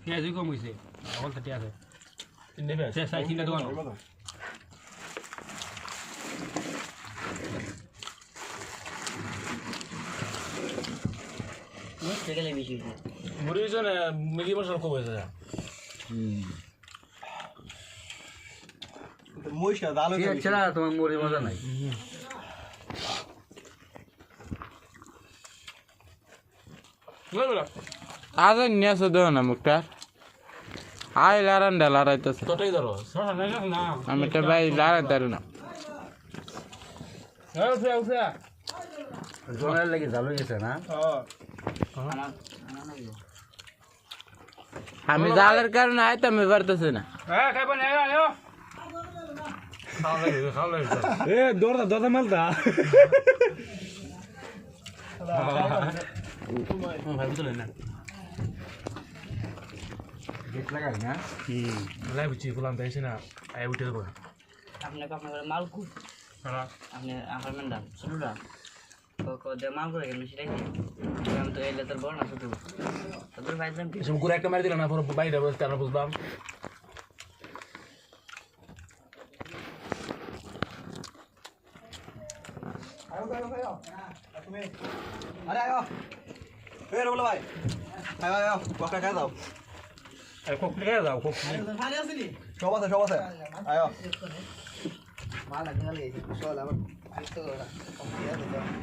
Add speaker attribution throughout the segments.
Speaker 1: পেঁয়াজই কম হয়েছে অকল থাকি আছে
Speaker 2: তিনটে পেঁয়াজ
Speaker 1: সাই তিনটা দোকান
Speaker 2: মুড়ি পিছনে ম্যাগি মশলা কম হয়েছে
Speaker 1: তোমার মুড়ি মজা নাই
Speaker 3: আজ নিয়ে আসো দেও না মুখটা আই লারান ডা লারাইতেছে
Speaker 2: তোটাই ধরো
Speaker 3: আমি তো ভাই লারাইতে পারি না
Speaker 1: জোনের লাগি জাল গেছে না
Speaker 3: আমি জালের কারণে আইতাম পারতেছি না
Speaker 2: দরদা মালদা
Speaker 1: গেট লাগাই না
Speaker 2: লাই বুঝছি বললাম তাইছে না আয় উঠে দেবো
Speaker 4: আপনার মালকু আপনি আমার ম্যাডাম শুনুরা মাল করে গেলেন সেটাই আমি তো এলে তোর বড় না শুধু তোর ভাইজান
Speaker 2: এসব করে একটা মারি দিল না পরে বাইরে বসতে আমরা বুঝলাম
Speaker 5: আরে আয় এ রবলা ভাই আয় আয় বকা খাই দাও
Speaker 2: খুব ক্লিয়ার যাও খুব
Speaker 5: সব আছে আয়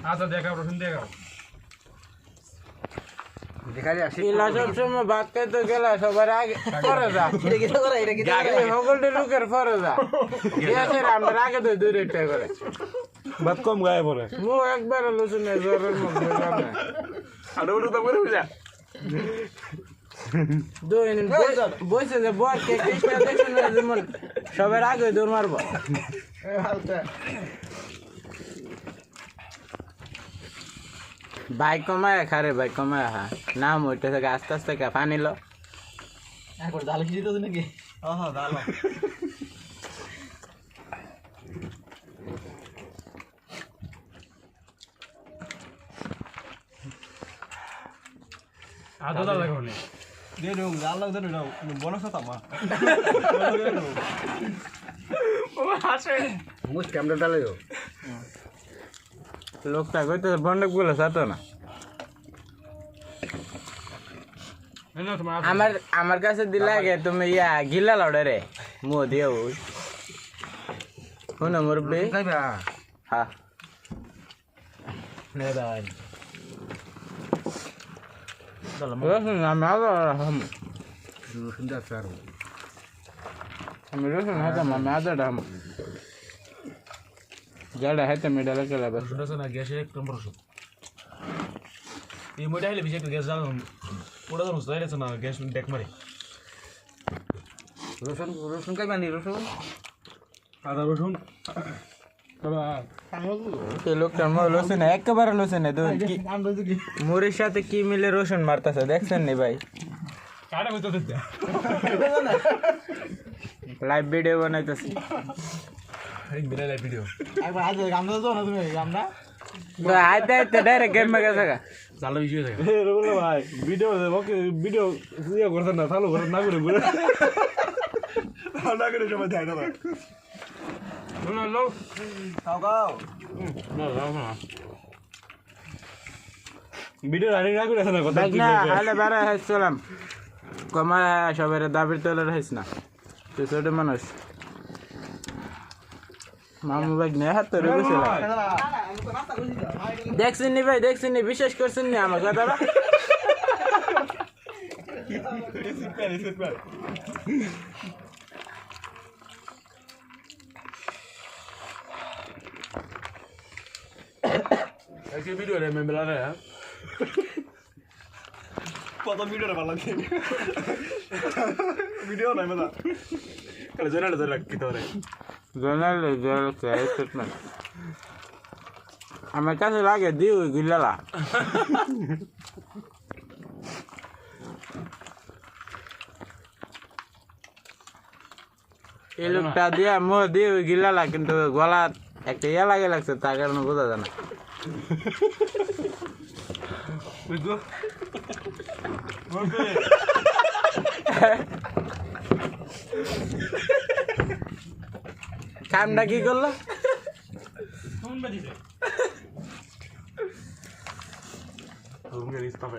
Speaker 2: আচ্ছা দেখাও রসুন দেখাও
Speaker 1: দেখাই আসি
Speaker 3: ইলা সব সময় ভাত খাইতে গেলে সবার আগে পরে যা সকলটি লোকের পরে যা গ্যাসের আমরা আগে তো দূরে একটা করে
Speaker 2: ভাত কম গায়ে পরে
Speaker 3: মু একবার লুচুনে জ্বরের মুখ দিলাম না
Speaker 2: আর ওটা তো করে বুঝা
Speaker 3: বসে যে বর কে কৃষ্ণ দেখুন যেমন সবার আগে দৌড় মারবো বাইক কমায় খারে বাইক কমায় হা নাম ওইটা থেকে আস্তে আস্তে পানি লো
Speaker 5: একবার জাল কি দিতে নাকি হ্যাঁ জাল
Speaker 2: আদা দা লাগাও নে
Speaker 5: দে দে জাল লাগ দে দে বোনাস তামা
Speaker 2: ও হাসে
Speaker 1: মুস ক্যামেরা ডালাইও
Speaker 3: লোকটা কইতে বন্ধক গুলো সাতো না আমার আমার কাছে দিলে আগে তুমি ইয়া গিলা লড়ে রে মো দিও শুনো মুরব্বি
Speaker 1: খাইবা
Speaker 3: হ্যাঁ
Speaker 2: নে ভাই
Speaker 3: রসুন আমি আদা
Speaker 1: সুন্দর স্যার
Speaker 3: আমি রসুন হাতাম আমি আদাটা হাম যারা হাইতে মেডালে কেলা বাস
Speaker 2: রসুন আছে না গ্যাসের এক নম্বর ওষুধ এই মোটা হলে বেশি একটু গ্যাস জ্বাল ওটা তো বুঝতে পারছে না গ্যাস ডেক মারে
Speaker 1: রসুন খাইবা নি রসুন
Speaker 2: আদা রসুন
Speaker 3: এই লোকটা লসুন একেবারে লসুন মুড়ির সাথে কি মিলে রসুন মারতেছে দেখছেন নি ভাই
Speaker 2: কাটা কইতো দিতে
Speaker 3: লাইভ ভিডিও বানাইতেছি
Speaker 2: এই বিলাই ভিডিও
Speaker 5: একবার আজ গামদা তো না তুমি গামদা
Speaker 3: আইতে আইতে ডাইরেক্ট গেম মে গেছে
Speaker 2: জালো বিষয় থাকে এ রগুলো ভাই ভিডিও ওকে ভিডিও ইয়া করতে না চালু করে না করে ঘুরে না করে সবাই যায় না না লো
Speaker 5: খাও খাও
Speaker 2: না ভিডিও রানিং না করে না কথা
Speaker 3: না হালে বারে হাসলাম কমা সবের দাবির তলে রহিস না তুই ছোট মানুষ মামু ভাই নে হাত ধরে বসে দেখছেন নি ভাই দেখছেন নি বিশ্বাস করছেন নি আমার কথাটা
Speaker 2: কি ভিডিও রে মেম্বার রে
Speaker 5: কত ভিডিও রে ভালো লাগে ভিডিও নাই মজা
Speaker 2: কলে জেনারেল ধরে কি তোরে
Speaker 3: জনাল স্টেটমেন্ট আমার কাছে লাগে দিও গিলালা এই লোকটা দিয়া মো দিও গিলালা কিন্তু গলা একটা ইয়া লাগে লাগছে তার কারণে বোঝা যায় না
Speaker 2: বুঝলো
Speaker 3: কামটা কি করলো
Speaker 2: রুমের ইস্তাফা